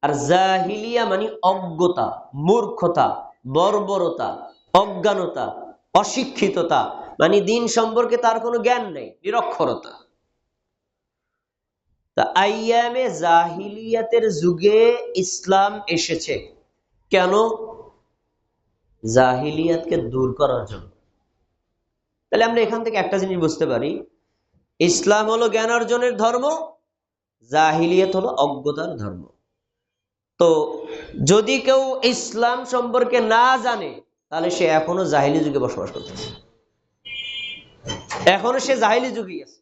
আর জাহিলিয়া মানে অজ্ঞতা, মূর্খতা, বর্বরতা, অজ্ঞানতা, অশিক্ষিততা, মানে দিন সম্পর্কে তার কোনো জ্ঞান নেই, নিরক্ষরতা। তা আইয়ামে জাহিলিয়াতের যুগে ইসলাম এসেছে কেন? জাহিলিয়াতকে দূর করার জন্য। তাহলে আমরা এখান থেকে একটা জিনিস বুঝতে পারি, ইসলাম হলো জ্ঞান অর্জনের ধর্ম, জাহিলিয়াত হলো অজ্ঞতার ধর্ম। তো যদি কেউ ইসলাম সম্পর্কে না জানে, তাহলে সে এখনো জাহিলি যুগে বসবাস করতেছে, এখনো সে জাহিলি যুগই আছে।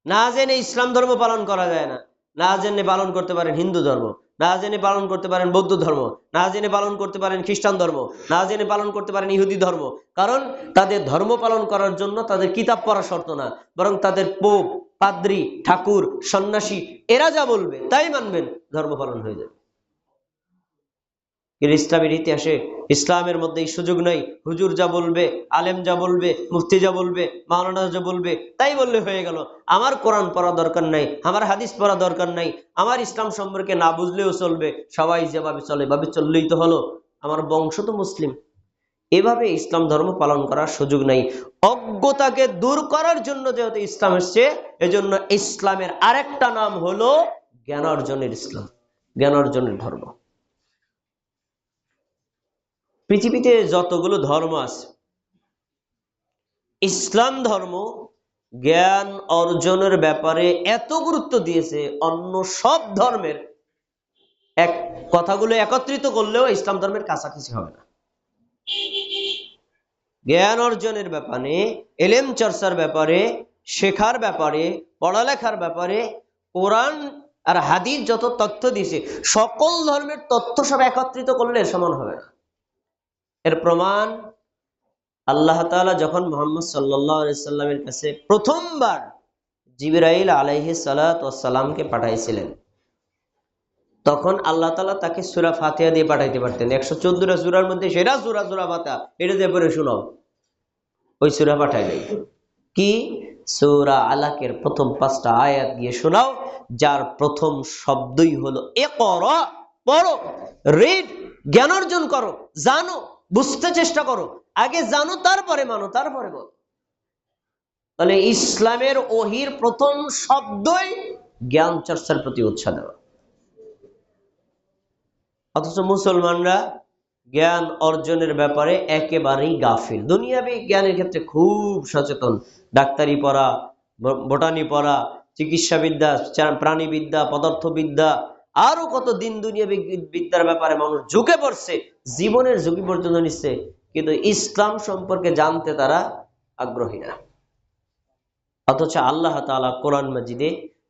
না জেনে ইসলাম ধর্ম পালন করা যায় না, না জেনে পালন করতে পারেন হিন্দু ধর্ম, না জেনে পালন করতে পারেন বৌদ্ধ ধর্ম, না জেনে পালন করতে পারেন খ্রিস্টান ধর্ম, না জেনে পালন করতে পারেন ইহুদি ধর্ম। কারণ তাদের ধর্ম পালন করার জন্য তাদের কিতাব পড়া শর্ত না, বরং তাদের পোপ, পাদ্রী, ঠাকুর, সন্ন্যাসী এরা যা বলবে তাই মানবেন, ধর্ম পালন হয়ে যাবে। কিন্তু ইসলামের ইতিহাসে ইসলামের মধ্যে এই সুযোগ নাই, হুজুর যা বলবে, আলেম যা বলবে, মুফতি যা বলবে, মাওলানা যা বলবে তাই বললে হয়ে গেল, আমার কোরআন পড়া দরকার নাই, আমার হাদিস পড়া দরকার নাই, আমার ইসলাম সম্পর্কে না বুঝলেও চলবে, সবাই যেভাবে চলে ভাবে চললেই তো হলো, আমার বংশ তো মুসলিম। এভাবে ইসলাম ধর্ম পালন করার সুযোগ নাই। অজ্ঞতাকে দূর করার জন্য যেহেতু ইসলাম এসছে, এজন্য ইসলামের আরেকটা নাম হলো জ্ঞান অর্জনের ইসলাম, জ্ঞান অর্জনের ধর্ম। পৃথিবীতে যতগুলো ধর্ম আছে, ইসলাম ধর্ম জ্ঞান অর্জনের ব্যাপারে এত গুরুত্ব দিয়েছে, অন্য সব ধর্মের এক কথাগুলো একত্রিত করলেও ইসলাম ধর্মের কাছাকাছি হবে না। জ্ঞান অর্জনের ব্যাপারে, এলেম চর্চার ব্যাপারে, শেখার ব্যাপারে, পড়ালেখার ব্যাপারে কোরআন আর হাদিস যত তথ্য দিয়েছে, সকল ধর্মের তথ্য সব একত্রিত করলে সমান হবে না। এর প্রমাণ আল্লাহ তাআলা যখন মুহাম্মদ সাল্লাল্লাহু আলাইহি সাল্লামের কাছে প্রথমবার জিবরাইল আলাইহিস সালাতু ওয়াস সালামকে পাঠাইছিলেন, তখন আল্লাহ তাআলা তাকে সূরা ফাতিহা দিয়ে পাঠাইতে পারতেন। 114টা সূরার মধ্যে সেরা সূরা সূরা ফাতিহা, এটা দিয়ে পড়ে শোনাও, ওই সূরা পাঠাই নাই। কি? সূরা আলাকের প্রথম 5টা আয়াত দিয়ে শোনাও, যার প্রথম শব্দই হলো ইকরা, পড়ো, রিড, জ্ঞান অর্জন করো, জানো, বুঝতে চেষ্টা করো, আগে জানো তারপরে মানো, তারপরে বলো। তাহলে ইসলামের ওহির প্রথম শব্দই জ্ঞান চর্চার প্রতি উৎসাহ দেওয়া। অথচ মুসলমানরা জ্ঞান অর্জনের ব্যাপারে একেবারেই গাফিল, দুনিয়াবি জ্ঞানের ক্ষেত্রে খুব সচেতন। ডাক্তারি পড়া, বোটানি পড়া, চিকিৎসাবিদ্যা, প্রাণীবিদ্যা, পদার্থবিদ্যা, আরো কত দিন দুনিয়াবি বিদ্যার ব্যাপারে মানুষ ঝুঁকে পড়ছে, জীবনের ঝুঁকি পর্যন্ত নিচ্ছে, কিন্তু ইসলাম সম্পর্কে জানতে তারা আগ্রহী না। অথচ আল্লাহ তাআলা কোরআন মাজিদে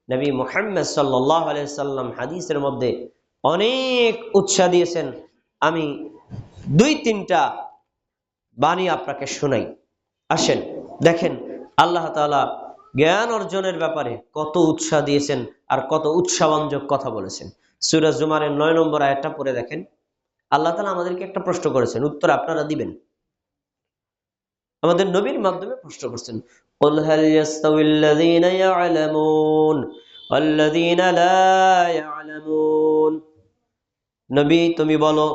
নবী মুহাম্মদ সাল্লাল্লাহু আলাইহি সাল্লাম হাদিসের মধ্যে অনেক উৎসাহ দিয়েছেন। আমি 2-3টা বাণী আপনাকে শোনাই, আসেন দেখেন আল্লাহ তাআলা জ্ঞান অর্জনের ব্যাপারে কত উৎসাহ দিয়েছেন আর কত উৎসাহবাঞ্জক কথা বলেছেন। সূরা জুমারের 9 নম্বর আয়াতটা পড়ে দেখেন। আল্লাহ তাআলা আমাদেরকে একটা প্রশ্ন করেছেন, উত্তর আপনারা দিবেন। আমাদের নবীর মাধ্যমে প্রশ্ন করছেন, কুল হাল ইয়াস্তাউিল্লাযীনা ইয়া'লামুন ওয়াল্লাযীনা লা ইয়া'লামুন। নবী তুমি বলো,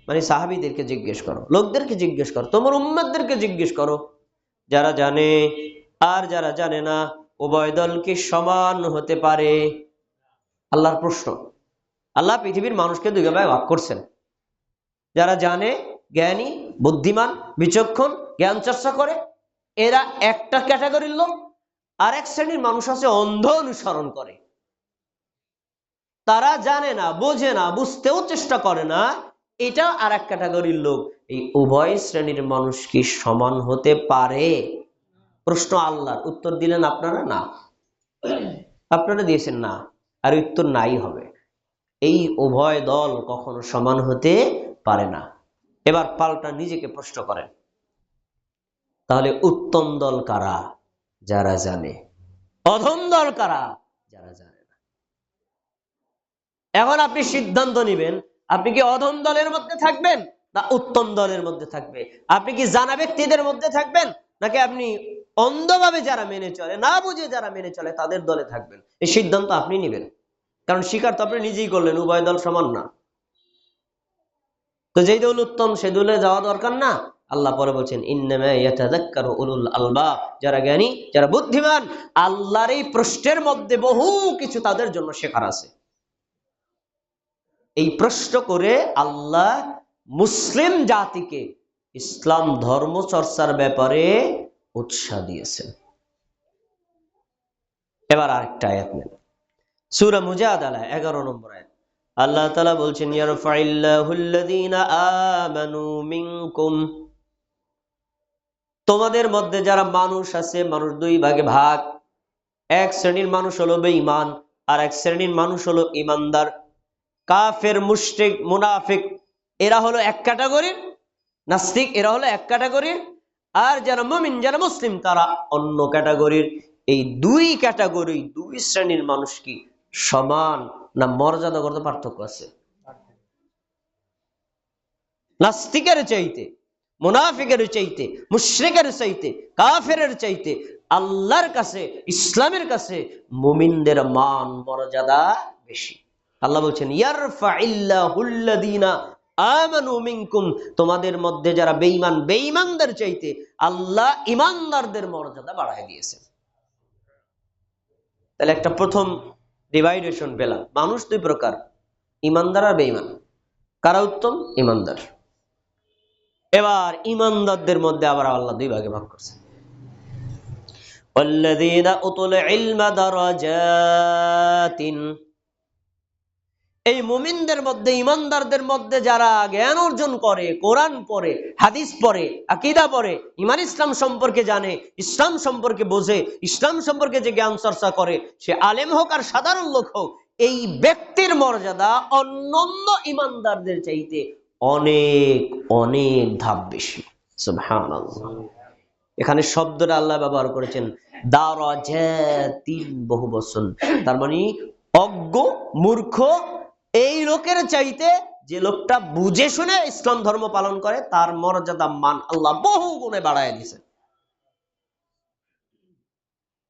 মানে সাহাবীদেরকে জিজ্ঞেস করো, লোকদেরকে জিজ্ঞেস করো, তোমার উম্মতদেরকে জিজ্ঞেস করো, যারা জানে আর যারা জানে না উভয় দল কি সমান হতে পারে? আল্লাহর প্রশ্ন। আল্লাহ পৃথিবীর মানুষকে দুই ভাগে ভাগ করছেন, যারা জানে, জ্ঞানী, বুদ্ধিমান, বিচক্ষণ, জ্ঞান চর্চা করে, এরা একটা ক্যাটাগরির লোক। আর এক শ্রেণীর মানুষ আছে অন্ধ অনুসরণ করে, তারা জানে না, বোঝে না, বুঝতেও চেষ্টা করে না, এটা আর এক ক্যাটাগরির লোক। এই উভয় শ্রেণীর মানুষ কি সমান হতে পারে? প্রশ্ন আল্লাহর, উত্তর দিলেন আপনারা না, আপনারা দিয়েছেন না, আর উত্তর নাই হবে। এই উভয় দল কখনো সমান হতে পারে না। এবার পাল্টা নিজেকে প্রশ্ন করেন, তাহলে উত্তম দল কারা? যারা জানে। অধম দল কারা? যারা জানে না। এখন আপনি সিদ্ধান্ত নেবেন, আপনি কি অধম দলের মধ্যে থাকবেন না উত্তম দলের মধ্যে থাকবে? আপনি কি জানা ব্যক্তিদের মধ্যে থাকবেন, নাকি আপনি অন্ধভাবে যারা মেনে চলে, না বুঝে যারা মেনে চলে তাদের দলে থাকবেন? এই সিদ্ধান্ত আপনি নেবেন। কারণ স্বীকার তো আপনি নিজেই করলেন, উভয় দল সমান না। তো যেই দল উত্তম সে দলে যাওয়া দরকার না। আল্লাহ পরে বলছেন ইন্নামা ইয়াতাযাক্কারু উলুল আলবাব, যারা জ্ঞানী, যারা বুদ্ধিমান, আল্লাহর এই প্রশ্নের মধ্যে বহু কিছু তাদের জন্য শেখার আছে। এই প্রশ্ন করে আল্লাহ মুসলিম জাতিকে ইসলাম ধর্ম চর্চার ব্যাপারে উৎসাহ দিয়েছেন। এবার আরেকটা আয়াত নেন, সূরা মুজাদালা 11 নম্বর আয়াত। আল্লাহ তাআলা বলছেন ইয়ারফাইল্লাহুল্লাযীনা আমানু মিনকুম, তোমাদের মধ্যে যারা মানুষ আছে, মানুষ দুই ভাগে ভাগ। এক শ্রেণীর মানুষ হলো বেঈমান, আর এক শ্রেণীর মানুষ হলো ঈমানদার। কাফের, মুশরিক, মুনাফিক এরা হলো এক ক্যাটাগরির, নাস্তিক এরা হলো এক ক্যাটাগরির, আর যারা মুমিন, যারা মুসলিম তারা অন্য ক্যাটাগরির। এই দুই ক্যাটাগরি, দুই শ্রেণীর মানুষ কি সমান না মর্যাদাগত পার্থক্য আছে? নাস্তিকের চাইতে, মুনাফিকের চাইতে, মুশরিকের চাইতে, কাফেরের চাইতে আল্লাহর কাছে, ইসলামের কাছে মুমিনদের মান মর্যাদা বেশি। আল্লাহ বলছেন ইয়ারফাইল্লাহুল্লাযীনা আমানু মিনকুম, তোমাদের মধ্যে যারা বেঈমান, বেঈমানদের চাইতে আল্লাহ ঈমানদারদের মর্যাদা বাড়ায় দিয়েছেন। তাহলে একটা প্রথম ডিভাইডেশন পেলাম, মানুষ দুই প্রকার, ঈমানদার আর বেঈমান। কারা উত্তম? ঈমানদার। এবার ঈমানদারদের মধ্যে আবার আল্লাহ দুই ভাগে ভাগ করছেন। ওয়াল্লাযীনা উতুল ইলমা দারাজাতিন, এই মুমিনদের মধ্যে, ঈমানদারদের মধ্যে যারা জ্ঞান অর্জন করে, কোরআন পড়ে, হাদিস পড়ে, আকীদা পড়ে, ঈমান ইসলাম সম্পর্কে জানে, ইসলাম সম্পর্কে বোঝে, ইসলাম সম্পর্কে যে জ্ঞান চর্চা করে, সে আলেম হোক আর সাধারণ লোক হোক, এই ব্যক্তির মর্যাদা অন্যান্য ঈমানদারদের চাইতে অনেক অনেক ধাপ বেশি। সুবহানাল্লাহ। এখানে শব্দটা আল্লাহ ব্যবহার করেছেন দারাজাতিন, বহু বচন। তার মানে অজ্ঞ, মূর্খ এই লোকের চাইতে যে লোকটা বুঝে শুনে ইসলাম ধর্ম পালন করে তার মর্যাদা, মান আল্লাহ বহু গুণে বাড়ায় দিয়েছে।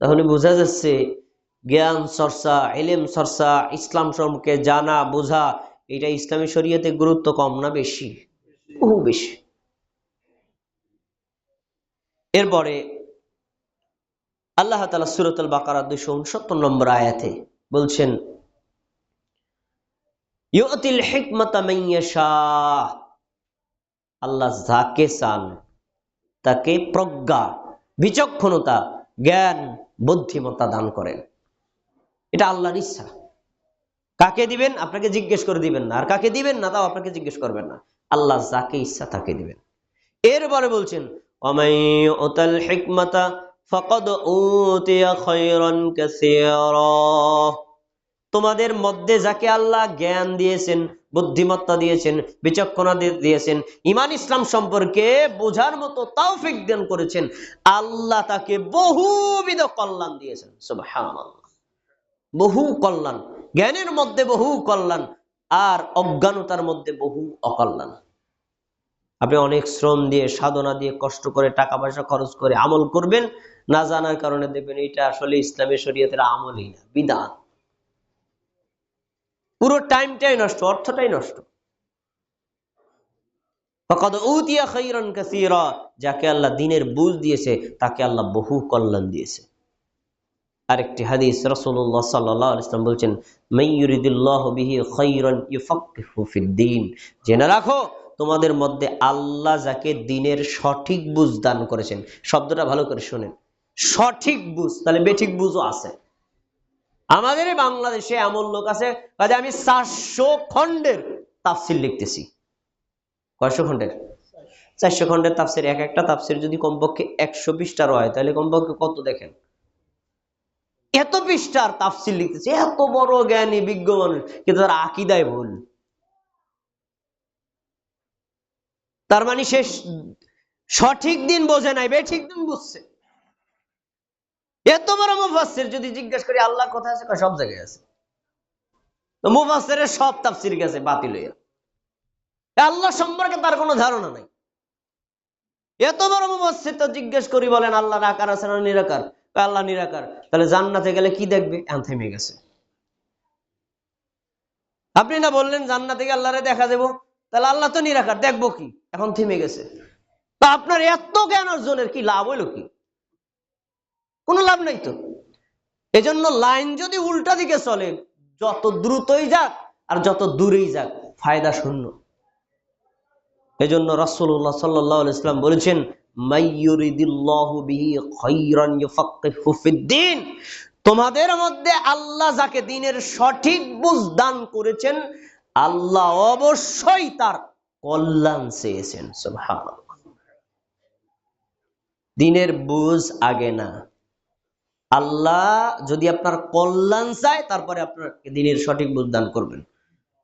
তাহলে বোঝা যাচ্ছে জ্ঞান চর্চা, ইলম চর্চা, ইসলাম সম্পর্কে জানা বোঝা, এটা ইসলামী শরীয়তে গুরুত্ব কম না বেশি? বহু বেশি। এরপরে আল্লাহ তাআলা সূরাতুল বাকারা 269 নম্বর আয়াতে বলছেন ইউতিল হিকমাতা মান ইয়াশা, আল্লাহ যাকে চান তাকে প্রজ্ঞা, বিচক্ষণতা, জ্ঞান, বুদ্ধিমত্তা দান করেন। এটা আল্লাহর ইচ্ছা। কাকে দিবেন আপনাকে জিজ্ঞেস করে দিবেন না, আর কাকে দিবেন না তাও আপনাকে জিজ্ঞেস করবেন না। আল্লাহ যাকে ইচ্ছা তাকে দিবেন। এরপরে বলছেন ওয়ামাই ইউতাল হিকমাতা ফাকাদ উতিয়া খায়রান কাসীরা, তোমাদের মধ্যে যাকে আল্লাহ জ্ঞান দিয়েছেন, বুদ্ধিমত্তা দিয়েছেন, বিচক্ষণতা দিয়েছেন, ঈমান ইসলাম সম্পর্কে বোঝার মতো তৌফিক দান করেছেন, আল্লাহ তাকে বহুবিধ কল্যাণ দিয়েছেন। সুবহানাল্লাহ। বহু কল্যাণ, জ্ঞানের মধ্যে বহু কল্যাণ, আর অজ্ঞানতার মধ্যে বহু অকল্যাণ। আপনি অনেক শ্রম দিয়ে, সাধনা দিয়ে, কষ্ট করে, টাকা পয়সা খরচ করে আমল করবেন, না জানার কারণে দেখবেন এটা আসলে ইসলামের শরীয়তের আমলই না, বিদআত। পুরো টাইমটাই নষ্ট, অর্থটাই নষ্ট। ফাকাদ উতিয়া খায়রান কাসীরা, যাকে আল্লাহ দ্বীনের বুঝ দিয়েছে তাকে আল্লাহ বহু কল্যাণ দিয়েছে। আরেকটি হাদিস রাসূলুল্লাহ সাল্লাল্লাহু আলাইহি ওয়াসাল্লাম বলছেন মান ইউরিদুল্লাহু বিহি খায়রান ইউফাক্কিহু ফিদ-দ্বীন, জেনে রাখো তোমাদের মধ্যে আল্লাহ যাকে দ্বীনের সঠিক বুঝ দান করেছেন। শব্দটা ভালো করে শুনেন, সঠিক বুঝ। তাহলে বেঠিক বুঝও আছে। আমাদের বাংলাদেশে এমন লোক আছে কাজে আমি 400 খণ্ডের তাফসীর লিখতেছি। কয়শো খণ্ডের? 400 খণ্ডের তাফসীর। এক একটা তাফসীর যদি কমপক্ষে 100 পৃষ্ঠার হয় তাহলে কমপক্ষে কত দেখেন, এত পৃষ্ঠার তাফসীর লিখতেছে, এত বড় জ্ঞানী বিজ্ঞ মানুষ, কিন্তু তার আকীদায় ভুল। তার মানে সে সঠিক দিন বোঝে নাই, বেঠিক দিন বুঝছে। এত বড় মুফাসসির যদি জিজ্ঞেস করি আল্লাহ কোথায় আছে, সব জায়গায় আছে। তো মুফাসসিরের সব তাফসীর গেছে বাতিল হইয়া, আল্লাহ সম্পর্কে তার কোনো ধারণা নাই। এত বড় মুফাসসির তো জিজ্ঞেস করি বলেন আল্লাহ আকার আছে না নিরাকার? আল্লাহ নিরাকার। তাহলে জান্নাতে গেলে কি দেখবে? থেমে গেছে। আপনি না বললেন জান্নাত থেকে আল্লাহরে দেখা যাবো, তাহলে আল্লাহ তো নিরাকার, দেখবো কি? এখন থেমে গেছে। তা আপনার এত জ্ঞান অর্জনের কি লাভ হইলো? কি কোনো লাভ নাই তো। এজন্য লাইন যদি উল্টা দিকে চলে, যত দ্রুতই যাক আর যত দূরেই যাক, ফায়দা শূন্য। এজন্য রাসূলুল্লাহ সাল্লাল্লাহু আলাইহি ওয়াসাল্লাম বলেছেন, মাইয়ুরিদিল্লাহু বিহি খায়রান ইউফাক্কিহু ফিদ্দীন। তোমাদের মধ্যে আল্লাহ যাকে দ্বীনের সঠিক বুঝ দান করেছেন, আল্লাহ অবশ্যই তার কল্যাণ চেয়েছেন। সুবহানাল্লাহ। দ্বীনের বুঝ আগে না, আল্লাহ যদি আপনার কল্যাণ চায় তারপরে আপনাকে দ্বীনের সঠিক বুঝ দান করবেন,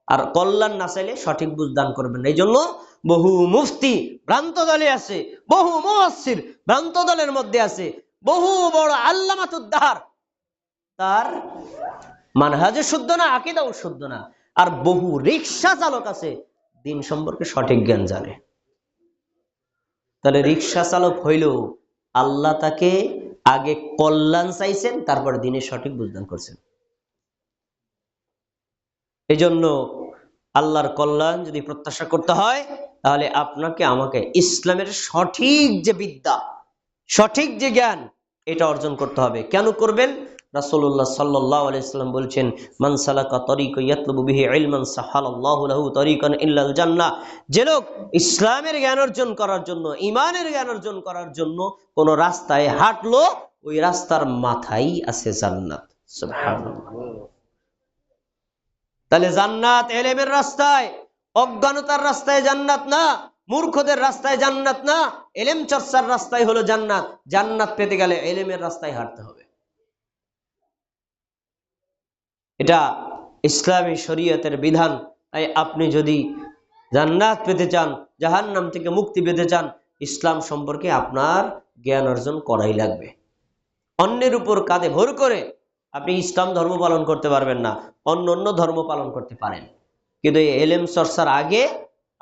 আর কল্যাণ না চাইলে সঠিক বুঝ দান করবেন না। এই জন্য বহু মুফতি ভ্রান্ত দলে আছে, বহু মুফাসসির ভ্রান্ত দলের মধ্যে আছে, বহু বড় আল্লামাতুদ্দার তার মানহাজে শুদ্ধ না, আকীদাও শুদ্ধ না, আর বহু রিকশা চালক আছে দ্বীন সম্পর্কে সঠিক জ্ঞান জানে। তাহলে রিকশা চালক হইলেও আল্লাহ তাকে আগে কল্যাণ চাইছেন, তারপরে দ্বীনের সঠিক বুঝদান করছেন। এই জন্য আল্লাহর কল্যাণ যদি প্রত্যাশা করতে হয়, তাহলে আপনাকে আমাকে ইসলামের সঠিক যে বিদ্যা, সঠিক যে জ্ঞান, এটা অর্জন করতে হবে। কেন করবেন? রাসূলুল্লাহ সাল্লাল্লাহু আলাইহি ওয়াসাল্লাম বলছেন, মান সালাকা তরিকা ইয়াতলুবু বিহি ইলমান সাহালাল্লাহু লাহু তরিকান ইল্লাল জান্নাহ। যে লোক ইসলামের জ্ঞান অর্জন করার জন্য, ঈমানের জ্ঞান অর্জন করার জন্য কোন রাস্তায় হাঁটলো, ওই রাস্তার মাথায় আছে জান্নাত। সুবহানাল্লাহ। তাহলে জান্নাত ইলমের রাস্তায়, অজ্ঞানতার রাস্তায় জান্নাত না, মূর্খদের রাস্তায় জান্নাত না, ইলম চর্চার রাস্তায় হলো জান্নাত। জান্নাত পেতে গেলে ইলমের রাস্তায় হাঁটতে হবে। এটা ইসলামী শরীয়তের বিধান। তাই আপনি যদি জান্নাত পেতে চান, জাহান্নাম থেকে মুক্তি পেতে চান, ইসলাম সম্পর্কে আপনার জ্ঞান অর্জন করাই লাগবে। অন্যের উপর কাঁধে ভর করে আপনি ইসলাম ধর্ম পালন করতে পারবেন না, অন্য অন্য ধর্ম পালন করতে পারেন, কিন্তু এই এলেম চর্চার আগে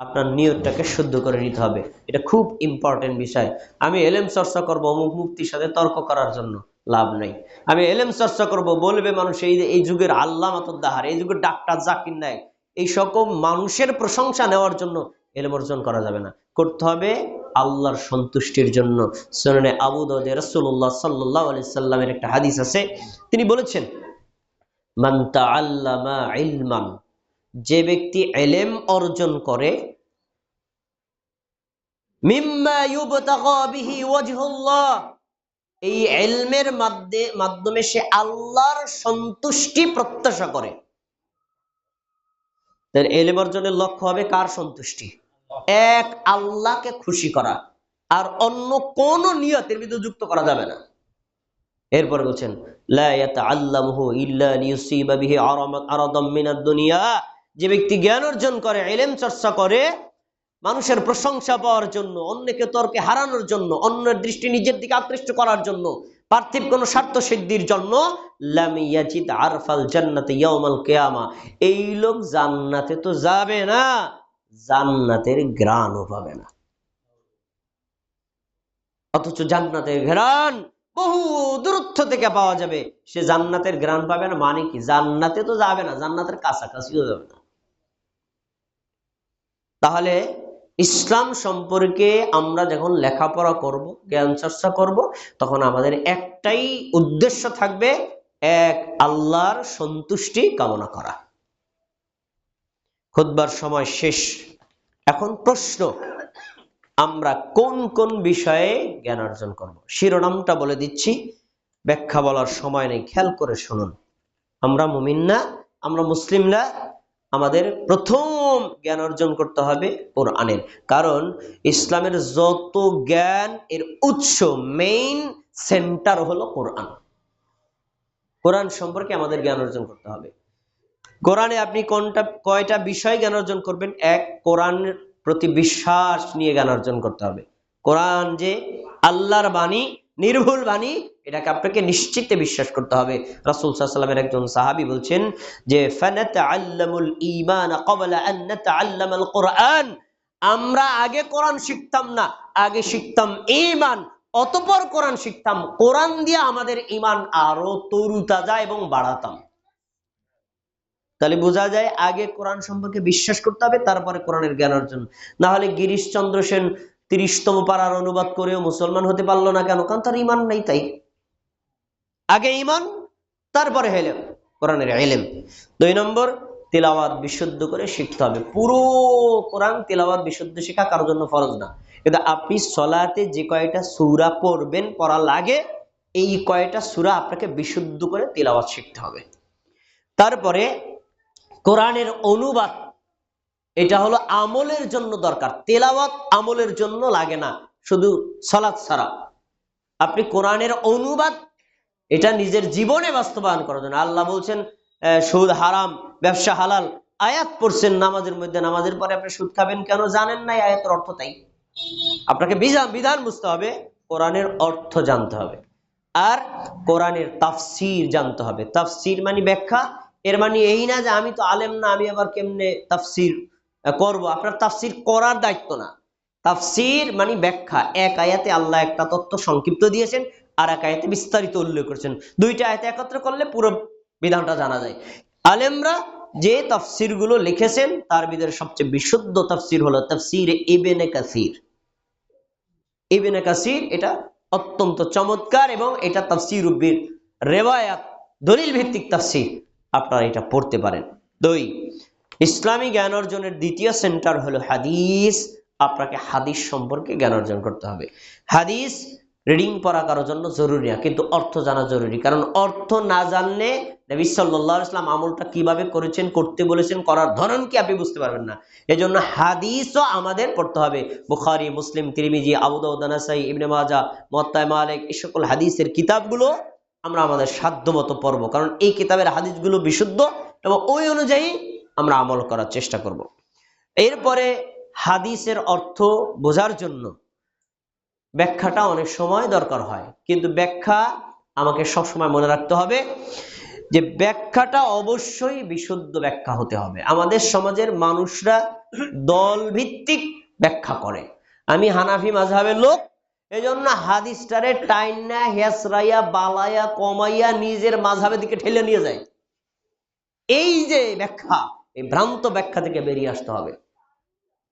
আপনার নিয়তটাকে শুদ্ধ করে নিতে হবে। এটা খুব ইম্পর্টেন্ট বিষয়। আমি এলেম চর্চা করব অমুক মুফতির সাথে তর্ক করার জন্য, লাভ নেই। আমি এলেম চর্চা করব, বলবে মানুষ এই যুগের আল্লামাতুদ্দাহার, এই যুগের ডাক্তার জাকির নায়েক, এই সকল মানুষের প্রশংসা নেওয়ার জন্য এলেম অর্জন করা যাবে না। করতে হবে আল্লাহর সন্তুষ্টির জন্য। সুনানে আবু দাউদে রাসূলুল্লাহ সাল্লাল্লাহু আলাইহি সাল্লামের একটা হাদিস আছে, তিনি বলেছেন, মান তাআল্লামা ইলমান, যে ব্যক্তি ইলম অর্জন করে, মিম্মা ইউবতাগা বিহি ওয়াজহুল্লাহ, এই ইলমের মাধ্যমে সে আল্লাহর সন্তুষ্টি প্রত্যাশা করে। তার ইলম অর্জনের লক্ষ্য হবে কার সন্তুষ্টি? এক আল্লাহকে খুশি করা, আর অন্য কোন নিয়তের ভিতরে যুক্ত করা যাবে না। এরপর বলছেন, লা ইয়াতাআল্লামুহু ইল্লা লিয়ুসিবা বিহি আরাদাম মিনাদ দুনিয়া, যে ব্যক্তি জ্ঞান অর্জন করে, ইলম চর্চা করে মানুষের প্রশংসা পাওয়ার জন্য, অন্যকে তর্কে হারানোর জন্য, অন্যের দৃষ্টি নিজের দিকে আকৃষ্ট করার জন্য, পার্থিব কোন স্বার্থ সিদ্ধির জন্য, লাম ইয়াজিদ আরফাল জান্নাতি ইয়াউমাল কিয়ামা, এই লোক জান্নাতে তো যাবে না, জান্নাতের ঘ্রাণও পাবে না। অথচ জান্নাতের ঘ্রাণ বহু দূরত্ব থেকে পাওয়া যাবে, সে জান্নাতের ঘ্রাণ পাবে না। মানে কি? জান্নাতে তো যাবে না, জান্নাতের কাছাকাছিও যাবে না। তাহলে ইসলাম সম্পর্কে আমরা যখন লেখাপড়া করব, জ্ঞান চর্চা করব, তখন আমাদের একটাই উদ্দেশ্য থাকবে, এক আল্লাহর সন্তুষ্টি কামনা করা। খুতবার সময় শেষ। এখন প্রশ্ন, আমরা কোন কোন বিষয়ে জ্ঞান অর্জন করব? শিরোনামটা বলে দিচ্ছি, ব্যাখ্যা বলার সময় নেই, খেয়াল করে শুনুন। আমরা মুমিন না, আমরা মুসলিম না, আমাদের প্রথম জ্ঞান অর্জন করতে হবে কোরআনের। কারণ ইসলামের যত জ্ঞান, এর উৎস, মেইন সেন্টার হলো কোরআন। কোরআন সম্পর্কে আমাদের জ্ঞান অর্জন করতে হবে। কোরআনে আপনি কয়টা বিষয় জ্ঞান অর্জন করবেন? এক, কোরআনের প্রতি বিশ্বাস নিয়ে জ্ঞান অর্জন করতে হবে। কোরআন যে আল্লাহর বাণী, নির্ভুল বাণী, এটাকে আপনাকে নিশ্চিতে বিশ্বাস করতে হবে। রাসূল সাল্লাল্লাহু আলাইহি ওয়াসাল্লামের একজন সাহাবী বলছেন যে, ফানাতাআল্লামুল ঈমান ক্বাবলা আন নাতাআল্লামাল কুরআন, আমরা আগে কোরআন শিখতাম না, আগে শিখতাম ঈমান, অতঃপর কোরআন শিখতাম। কোরআন দিয়ে আমাদের ঈমান আরো তরুতাজা এবং বাড়াতাম। তাহলে বোঝা যায় আগে কোরআন সম্পর্কে বিশ্বাস করতে হবে, তারপরে কোরআনের জ্ঞান অর্জন। না হলে গিরিশচন্দ্র সেন ৩০তম পারার অনুবাদ করেও মুসলমান হতে পারলো না কেন? কারণ তার ঈমান নেই। তাই আগে ঈমান, তারপরে হেলেম, কোরআনের ইলম। ২ নম্বর, তিলাওয়াত বিশুদ্ধ করে শিখতে হবে। পুরো কোরআন তিলাওয়াত বিশুদ্ধ শেখা কারোর জন্য ফরজ না, কিন্তু আপনি সলাতে যে কয়টা সূরা পড়বেন, পড়া লাগে, এই কয়টা সূরা আপনাকে বিশুদ্ধ করে তিলাওয়াত শিখতে হবে। তারপরে কোরআনের অনুবাদ, এটা হলো আমলের জন্য দরকার। তেলাওয়াত আমলের জন্য লাগে না, শুধু সালাত ছাড়া। আপনি কোরআনের অনুবাদ এটা নিজের জীবনে বাস্তবায়ন করার জন্য। আল্লাহ বলছেন সুদ হারাম, ব্যবসা হালাল, আয়াত পড়ছেন নামাজের মধ্যে, নামাজের পরে আপনি সুদ খাবেন কেন? জানেন না আয়াতের অর্থ। তাই আপনাকে বিধান বুঝতে হবে, কোরআনের অর্থ জানতে হবে, আর কোরআনের তাফসীর জানতে হবে। তাফসীর মানে ব্যাখ্যা। এর মানে এই না যে আমি তো আলেম না, আমি আবার কেমনে তাফসীর করব। আপনার তাফসীর করার দায়িত্ব না। তাফসীর মানে ব্যাখ্যা। এক আয়াতে আল্লাহ একটা তত্ত্ব সংক্ষিপ্ত দিয়েছেন, আর এক আয়াতে বিস্তারিত উল্লেখ করেছেন। দুইটা আয়াতে একত্র করলে পুরো বিধানটা জানা যায়। আলেমরা যে তাফসীর গুলো লিখেছেন তার ভিতরে সবচেয়ে বিশুদ্ধ তাফসীর হলো তাফসীর ইবনে কাসির। ইবনে কাসির এটা অত্যন্ত চমৎকার, এবং এটা তাফসীর রিওয়ায়াত, দলিল ভিত্তিক তাফসীর, আপনারা এটা পড়তে পারেন। ২, ইসলামী জ্ঞান অর্জনের দ্বিতীয় সেন্টার হলো হাদিস। আপনাকে হাদিস সম্পর্কে জ্ঞান অর্জন করতে হবে। হাদিস রিডিং পড়া কারোর জন্য জরুরি না, কিন্তু অর্থ জানা জরুরি। কারণ অর্থ না জানলে নবী সাল্লাল্লাহু আলাইহি ওয়াসাল্লাম আমলটা কিভাবে করেছেন, করতে বলেছেন, করার ধরন কি আপনি বুঝতে পারবেন না। এজন্য হাদিসও আমাদের পড়তে হবে। বুখারী, মুসলিম, তিরমিজি, আবু দাউদ, নাসাই, ইবনে মাজাহ, মুওয়াত্তা মালিক, এই সকল হাদিসের কিতাবগুলো আমরা আমাদের সাধ্যমতো পড়ব, কারণ এই কিতাবের হাদিসগুলো বিশুদ্ধ, এবং ওই অনুযায়ী আমরা আমল করার চেষ্টা করব। এরপরে হাদিসের অর্থ বোঝার জন্য ব্যাখ্যাটা অনেক সময় দরকার হয়, কিন্তু ব্যাখ্যা আমাকে সবসময় মনে রাখতে হবে যে ব্যাখ্যাটা অবশ্যই বিশুদ্ধ ব্যাখ্যা হতে হবে। আমাদের সমাজের মানুষরা দল ভিত্তিক ব্যাখ্যা করে। আমি হানাফি মাযহাবের লোক, এজন্য হাদিসটারে টাইনা হেসরাইয়া বালায়া কমাইয়া নিজের মাযহাবের দিকে ঠেলে নিয়ে যায়। এই যে ব্যাখ্যা, এই ভ্রান্ত ব্যাখ্যা থেকে বেরিয়ে আসতে হবে।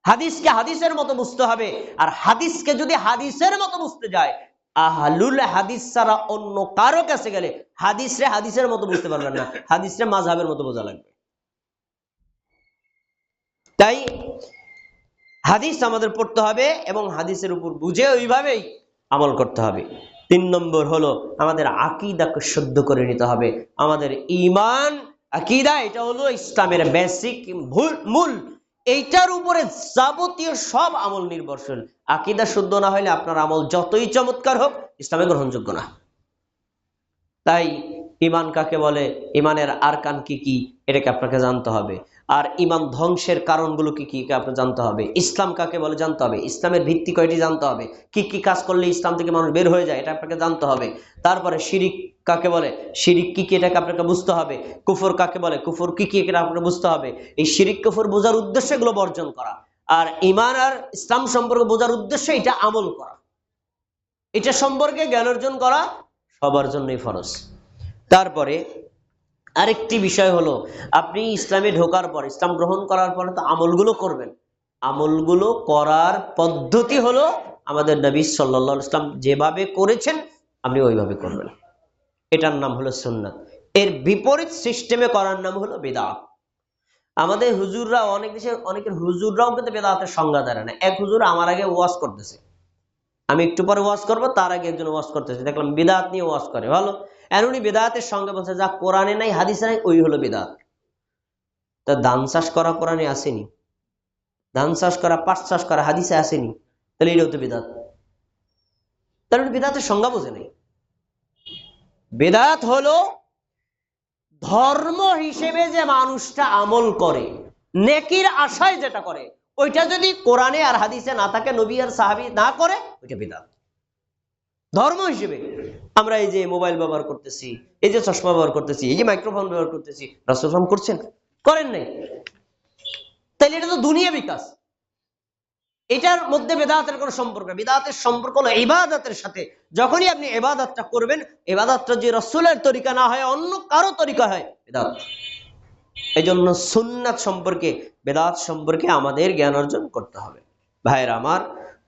হাদিসকে হাদিসের মতো বুঝতে হবে, আর হাদিসকে যদি হাদিসের মতো বুঝতে যায়, আহলুল হাদিস ছাড়া অন্য কারো কাছে গেলে হাদিসরে হাদিসের মতো বুঝতে পারবেন না, হাদিসরে মাযহাবের মতো বোঝা লাগবে। তাই হাদিস আমাদের পড়তে হবে, এবং হাদিসের উপর বুঝে ওইভাবেই আমল করতে হবে। ৩ নম্বর হলো আমাদের আকীদাকে শুদ্ধ করে নিতে হবে। আমাদের ঈমান, আকীদা, এটা হলো ইসলামের বেসিক মূল। এইটার উপরে যাবতীয় সব আমল নির্ভরশীল। আকীদা শুদ্ধ না হলে আপনার আমল যতই চমৎকার হোক, ইসলামে গ্রহণযোগ্য না। তাই ঈমান কাকে বলে, ঈমানের আরকান কি কি, এটাকে আপনাকে জানতে হবে। আর ঈমান ধ্বংসের কারণগুলো কি কি আপনাকে জানতে হবে। ইসলাম কাকে বলে জানতে হবে। ইসলামের ভিত্তি কয়টি জানতে হবে। কি কি কাজ করলে ইসলাম থেকে মানুষ বের হয়ে যায়, এটা আপনাকে জানতে হবে। তারপরে শিরিক কাকে বলে, শিরিক কি কি, এটাকে আপনাকে বুঝতে হবে। কুফর কাকে বলে, কুফর কি কি, এটা আপনাকে বুঝতে হবে। এই শিরিক কুফর বোঝার উদ্দেশ্যে এগুলো বর্জন করা, আর ঈমান আর ইসলাম সম্পর্কে বোঝার উদ্দেশ্যে এটা আমল করা, এটা সম্পর্কে জ্ঞান অর্জন করা সবার জন্যই ফরজ। তারপরে আরেকটি বিষয় হলো, আপনি ইসলামে ঢোকার পর, ইসলাম গ্রহণ করার পরে তো আমলগুলো করবেন। আমলগুলো করার পদ্ধতি হলো আমাদের নবী সাল্লাল্লাহু আলাইহি ওয়াসাল্লাম যেভাবে করেছেন আপনি ওইভাবে করবেন। এটার নাম হলো সুন্নাত। এর বিপরীত সিস্টেমে করার নাম হলো বিদআত। আমাদের হুজুররা, অনেক দেশে অনেকের হুজুররাও কিন্তু বিদআতের সংজ্ঞা দেয় না। এক হুজুর আমার আগে ওয়াজ করতেছে, আমি একটু পরে ওয়াজ করব, তার আগে একজন ওয়াজ করতেছে, দেখলাম বিদআত নিয়ে ওয়াজ করে, ভালো। আর উনি বিদআতের সঙ্গে বলছে যা কোরআনে নাই, হাদিসে নাই, ওই হলো বিদআত। তা ধান চাষ করা কোরআনে আসেনি, ধান চাষ করা, পাট চাষ করা হাদিসে আসেনি, তাহলে এটাও তো বিদআত। তাহলে উনি বিদআতের সংজ্ঞা বোঝে নাই। বিদআত হলো ধর্ম হিসেবে যে মানুষটা আমল করে, নেকির আশায় যেটা করে, ওইটা যদি কোরআনে আর হাদিসে না থাকে, নবী আর সাহাবী না করে, ওইটা বিদআত। ধর্ম হিসেবে আমরা এই যে মোবাইল ব্যবহার করতেছি, এই যে চশমা ব্যবহার করতেছি, এই যে মাইক্রোফোন ব্যবহার করতেছি, রাসূল সাল্লাল্লাহু করছেন? করেন নাই। তাইলে এটা তো দুনিয়াবি কাজ, এটার মধ্যে বিদআতের কোনো সম্পর্ক নেই। বিদআতের সম্পর্ক হলো ইবাদতের সাথে। যখনই আপনি ইবাদতটা করবেন, ইবাদতটা যে রাসূলের তরিকা না হয়, অন্য কারো তরিকা হয়, বিদআত। এজন্য সুন্নাত সম্পর্কে, বেদাত সম্পর্কে আমাদের জ্ঞান অর্জন করতে হবে। ভাইয়েরা আমার,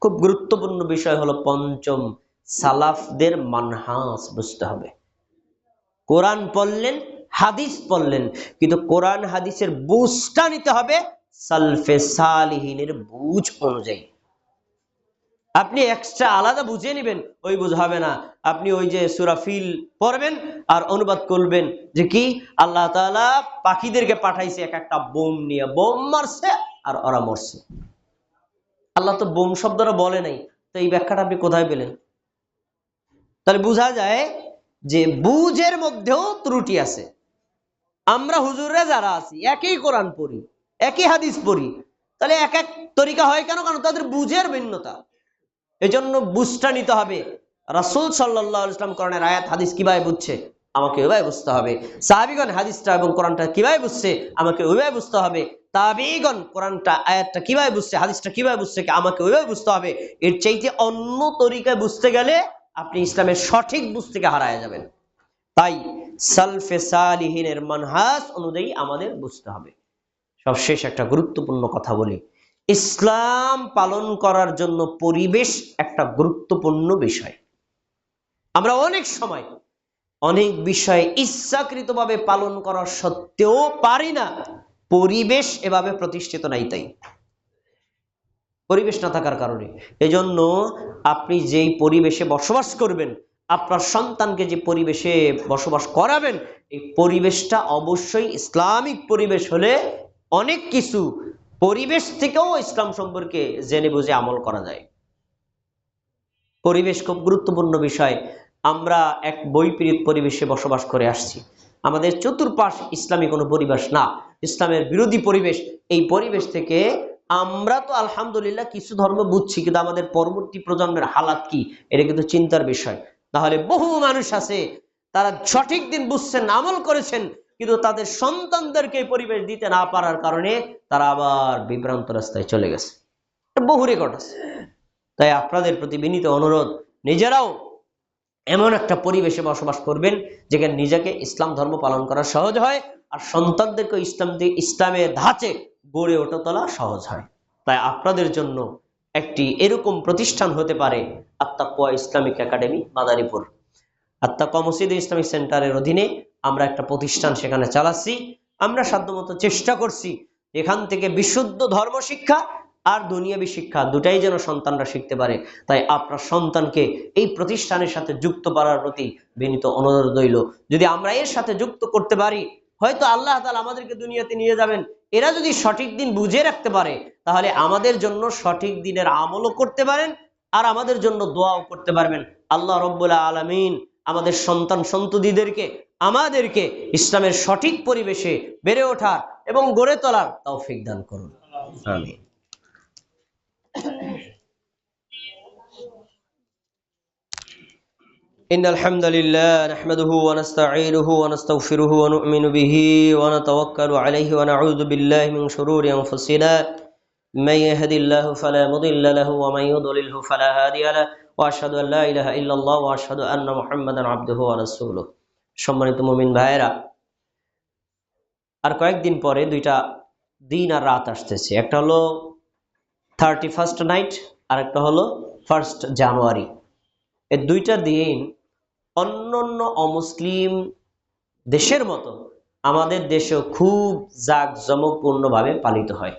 খুব গুরুত্বপূর্ণ বিষয় হলো পঞ্চম, সালাফদের মানহাজ বুঝতে হবে। কোরআন পড়লেন, হাদিস পড়লেন, কিন্তু কোরআন হাদিসের বুঝটা নিতে হবে সালফে সালিহিনের বুঝ অনুযায়ী। আপনি এক্সট্রা আলাদা বুঝে নেবেন, ওই বুঝ হবে না। আপনি ওই যে সূরা ফিল পড়বেন আর অনুবাদ করবেন যে কি আল্লাহ তাআলা পাখিদেরকে পাঠাইছে এক একটা বোম নিয়ে, বোম মারছে আর ওরা মরছে। আল্লাহ তো বোম শব্দটা বলে নাই, তো এই ব্যাখ্যাটা আপনি কোথায় পেলেন? তাহলে বোঝা যায় যে বুঝের মধ্যেও ত্রুটি আছে। আমরা হুজুররা যারা আছি একই কোরআন পড়ি, একই হাদিস পড়ি, তাহলে এক এক তরিকা হয় কেন? কারণ তাদের বুঝের ভিন্নতা। এজন্য বুঝটা নিতে হবে। রাসূল সাল্লাল্লাহু আলাইহি ওয়াসাল্লাম কোরআনের আয়াত হাদিস কিভাবে বুঝছে, আমাকে ওইভাবে বুঝতে হবে। সাহাবীগণ হাদিসটা এবং কোরআনটা কিভাবে বুঝছে, আমাকে ওইভাবে বুঝতে হবে। তাবেঈগণ কোরআনটা আয়াতটা কিভাবে বুঝছে, হাদিসটা কিভাবে বুঝছে, আমাকে ওইভাবে বুঝতে হবে। এর চাইতে অন্য তরিকায় বুঝতে গেলে আপনি ইসলামের সঠিক বুঝ থেকে হারায় যাবেন। তাই সালফে সালিহিনের মানহাজ অনুযায়ী আমাদের বুঝতে হবে। সবশেষ একটা গুরুত্বপূর্ণ কথা বলি, ইসলাম পালন করার জন্য পরিবেশ একটা গুরুত্বপূর্ণ বিষয়। আমরা অনেক সময় অনেক বিষয় ইচ্ছাকৃতভাবে পালন করা সত্ত্বেও পারি না, পরিবেশ এভাবে প্রতিষ্ঠিত নাই। তাই পরিবেশ না থাকার কারণে, এজন্য আপনি যেই পরিবেশে বসবাস করবেন, আপনার সন্তানকে যে পরিবেশে বসবাস করাবেন, এই পরিবেশটা অবশ্যই ইসলামিক পরিবেশ হলে অনেক কিছু পরিবেশ থেকেও ইসলাম সম্পর্কে জেনে বুঝে আমল করা যায়। পরিবেশ খুব গুরুত্বপূর্ণ বিষয়। আমরা এক বৈপরীত পরিবেশে বসবাস করে আসছি। আমাদের চতুর্পাশ ইসলামী কোনো পরিবেশ না, ইসলামের বিরোধী পরিবেশ। এই পরিবেশ থেকে আমরা তো আলহামদুলিল্লাহ কিছু ধর্ম বুঝছি, কিন্তু আমাদের পরবর্তী প্রজন্মের হালাত কি, এটা কিন্তু চিন্তার বিষয়। তাহলে বহু মানুষ আছে তারা সঠিক দিন বুঝছেন, আমল করেছেন, কিন্তু তাদের সন্তানদেরকে এই পরিবেশ দিতে না পারার কারণে তারা আবার বিভ্রান্ত রাস্তায় চলে গেছে। বহু রেকর্ড আছে। তাই আপনাদের প্রতি বিনীত অনুরোধ, নিজেরাও এমন একটা পরিবেশে বসবাস করবেন যেখানে নিজেকে ইসলাম ধর্ম পালন করা সহজ হয়, আর সন্তানদেরকে ইসলামের ধাঁচে গড়ে ওঠা তোলা সহজ হয়। তাই আপনাদের জন্য একটি এরকম প্রতিষ্ঠান হতে পারে আত্তাকওয়া ইসলামিক একাডেমি মাদারীপুর। আত্তাকওয়া মসজিদ ইসলামিক সেন্টারের অধীনে আমরা একটা প্রতিষ্ঠান সেখানে চালাচ্ছি। আমরা সাধ্যমতো চেষ্টা করছি এখান থেকে বিশুদ্ধ ধর্ম শিক্ষা আর দুনিয়াবী শিক্ষা দুটাই যেন সন্তানরা শিখতে পারে। তাই আপনার সন্তানকে এই প্রতিষ্ঠানের সাথে যুক্ত করার প্রতি বিনীত অনুরোধ রইল। যদি আমরা এর সাথে যুক্ত করতে পারি, হয়তো আল্লাহ তাআলা আমাদেরকে দুনিয়াতে নিয়ে যাবেন। এরা যদি সঠিক দিন বুঝে রাখতে পারে, তাহলে আমাদের জন্য সঠিক দিনের আমলও করতে পারেন, আর আমাদের জন্য দোয়াও করতে পারবেন। আল্লাহ রাব্বুল আলামিন আমাদের সন্তান সন্ততিদেরকে, আমাদেরকে ইসলামের সঠিক পরিবেশে বেড়ে ওঠার এবং গড়ে তোলার তৌফিক দান করুন। আমিন। إن الحمد لله نحمده ونستعينه ونستغفره ونؤمن به ونتوكل عليه ونعوذ بالله من شرور أنفسنا من يهد الله فلا مضل له ومن يضلله فلا هادي له وأشهد أن لا إله إلا الله وأشهد أن محمدا عبده ورسوله। সম্মানিত মুমিন ভাইরা, আর কয়েকদিন পরে দুইটা দিন আর রাত আসতেছে। একটা হলো 31st নাইট, আর একটা হলো 1 জানুয়ারি। এই দুইটা দিন অন্যান্য অমুসলিম দেশের মতো আমাদের দেশেও খুব জাঁকজমকপূর্ণভাবে পালিত হয়।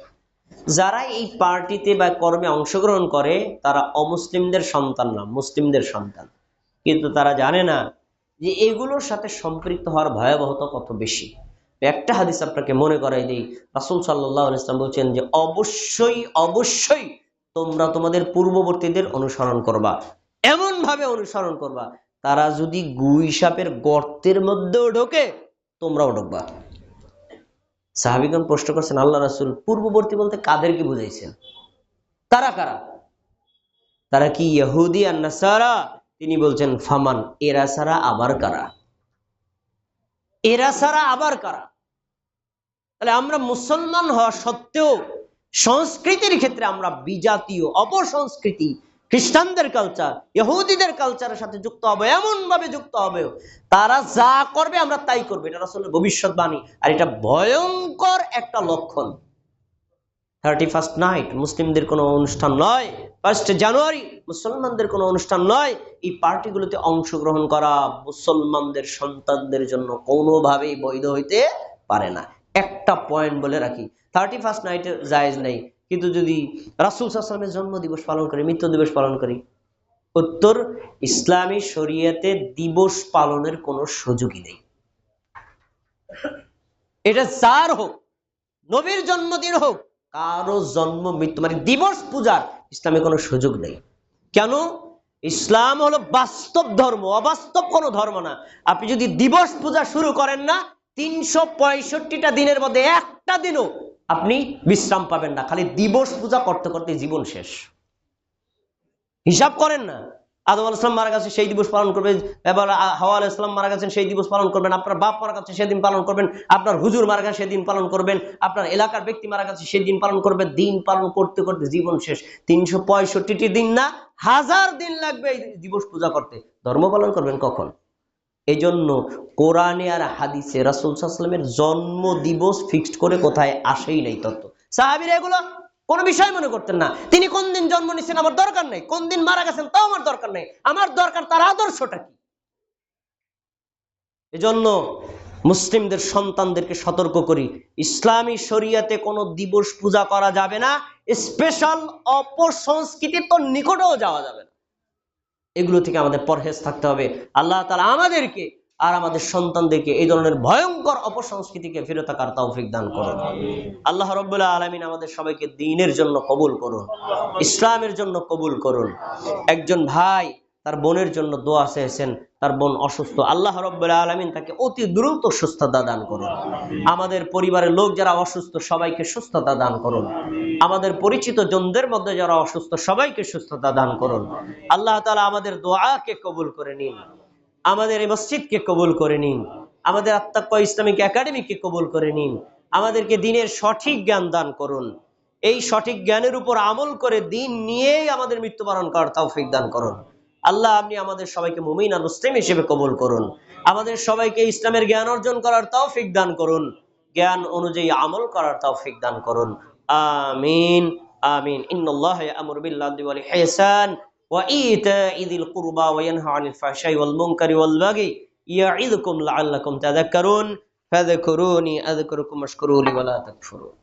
যারা এই পার্টিতে বা কর্মে অংশগ্রহণ করে তারা অমুসলিমদের সন্তান না, মুসলিমদের সন্তান। কিন্তু তারা জানে না যে এগুলোর সাথে সম্পৃক্ত হওয়ার ভয়াবহতা কত বেশি। একটা হাদিস আপনাকে মনে করাই দিই। রাসূল সাল্লাল্লাহু আলাইহি ওয়াসাল্লাম বলেছেন যে অবশ্যই অবশ্যই তোমরা তোমাদের পূর্ববর্তীদের অনুসরণ করবা, এমন ভাবে অনুসরণ করবা তারা যদি গুই সাপের গর্তের মধ্যেও ঢোকে তোমরাও ঢুকবা। সাহাবীগণ প্রশ্ন করছেন, আল্লাহ রাসূল পূর্ববর্তী বলতে কাদেরকে বুঝাইছেন? তারা কারা? তারা কি ইহুদি আর নাসারা? তিনি বলছেন ফামান, এরা ছাড়া আবার কারা? এরা ছাড়া আবার কারা? তাহলে আমরা মুসলমান হওয়া সত্ত্বেও সংস্কৃতির ক্ষেত্রে আমরা বিজাতীয়, অপসংস্কৃতি, খ্রিস্টানদের কালচার, ইহুদিদের কালচারের সাথে যুক্ত হবে, এমন ভাবে যুক্ত হবে তারা যা করবে আমরা তাই করবো। এটা রাসূলের ভবিষ্যৎবাণী, আর এটা ভয়ঙ্কর একটা লক্ষণ। 31st নাইট মুসলিমদের কোনো অনুষ্ঠান নয়, 1 জানুয়ারি মুসলমানদের কোনো অনুষ্ঠান নয়। এই পার্টিগুলোতে অংশগ্রহণ করা মুসলমানদের সন্তানদের জন্য কোনোভাবেই বৈধ হইতে পারে না। একটা পয়েন্ট বলে রাখি, 31st নাইটে জায়েজ নেই, কিন্তু যদি রাসূল সাল্লাল্লাহু আলাইহি ওয়াসাল্লামের জন্ম দিবস পালন করি, মৃত্যু দিবস পালন করি, উত্তর ইসলামী শরীয়তে দিবস পালনের কোনো সুযোগই নেই। এটা যার হোক, নবীর জন্মদিন হোক, কারো জন্ম মৃত্যু মানে দিবস পূজার ইসলামে কোনো সুযোগ নেই। কেন? ইসলাম হলো বাস্তব ধর্ম, অবাস্তব কোনো ধর্ম না। আপনি যদি দিবস পূজা শুরু করেন না, 365টা দিনের মধ্যে একটা দিনও আপনি বিশ্রাম পাবেন না। খালি দিবস পূজা করতে করতে জীবন শেষ। হিসাব করেন না, আদম আলাইহিস সালাম মারা গেছে সেই দিবস পালন করবেন, এবার হাওয়া আলাইহিস সালাম মারা গেছেন সেই দিবস পালন করবেন, আপনার বাপ মারা গেছে সেদিন পালন করবেন, আপনার হুজুর মারা গেছে সেদিন পালন করবেন, আপনার এলাকার ব্যক্তি মারা গেছে সেদিন পালন করবেন। দিন পালন করতে করতে জীবন শেষ। 365টি দিন না, 1000 দিন লাগবে এই দিবস পূজা করতে। ধর্ম পালন করবেন কখন? এই জন্য কোরআনে আর হাদিসে রাসূল সাল্লাল্লাহু আলাইহি ওয়াসাল্লামের জন্ম দিবস ফিক্সড করে কোথায় আসেই নাই তত্ত্ব। সাহাবীরা এগুলো কোনো বিষয় মনে করতেন না। তিনি কোন দিন জন্ম নিছেন আমার দরকার নেই, কোন দিন মারা গেছেন তাও আমার দরকার নেই, আমার দরকার তার আদর্শটা কি। এজন্য মুসলিমদের সন্তানদেরকে সতর্ক করি, ইসলামী শরীয়তে কোনো দিবস পূজা করা যাবে না, স্পেশাল অপসংস্কৃতির তো নিকটেও যাওয়া যাবে না। এগুলো থেকে আমাদের পরহেজ থাকতে হবে। আল্লাহ তাআলা আমাদেরকে আর আমাদের সন্তানদেরকে এই ধরনের ভয়ঙ্কর অপসংস্কৃতিকে ফিরে থাকার তৌফিক দান করুন। আল্লাহ রাব্বুল আলামিন আমাদের সবাইকে দ্বীনের জন্য কবুল করুন, ইসলামের জন্য কবুল করুন। একজন ভাই তার বোনের জন্য দোয়া চেয়েছেন, তার বোন অসুস্থ, আল্লাহ রাব্বুল আলামিন তাকে অতি দ্রুত সুস্থতা দান করুন। আমাদের পরিবারের লোক যারা অসুস্থ সবাইকে সুস্থতা দান করুন। আমাদের পরিচিত জনদের মধ্যে যারা অসুস্থ সবাইকে সুস্থতা দান করুন। আল্লাহ তাআলা আমাদের দোয়াকে কবুল করে নিন, আমাদের এই মসজিদকে কবুল করে নিন, আমাদের আত্তাকওয়া ইসলামিক একাডেমিকে কবুল করে নিন। আমাদেরকে দ্বীনের সঠিক জ্ঞান দান করুন, এই সঠিক জ্ঞানের উপর আমল করে দ্বীন নিয়েই আমাদের মৃত্যুবরণ করার তৌফিক দান করুন। আল্লাহ আপনি আমাদের সবাইকে মুমিন আর মুসলিম হিসেবে কবুল করুন, আমাদের সবাইকে ইসলামের জ্ঞান অর্জন করার তৌফিক দান করুন, জ্ঞান অনুযায়ী আমল করার তৌফিক দান করুন। আমিন আমিন। ইন্নাল্লাহা ইয়া'মুরু বিল আদলি ওয়াল ইহসান ওয়া ইতা'i যিল কুরবা ওয়া ইয়ানহা আনিল ফাহশাই ওয়াল মুনকারি ওয়াল বাগি ইয়া'iযুকুম লা'আল্লাকুম তাযাক্কারুন ফাযকুরুনি আযকুরুকুম ওয়াশকুরু লি ওয়া লা তাকফুরুন।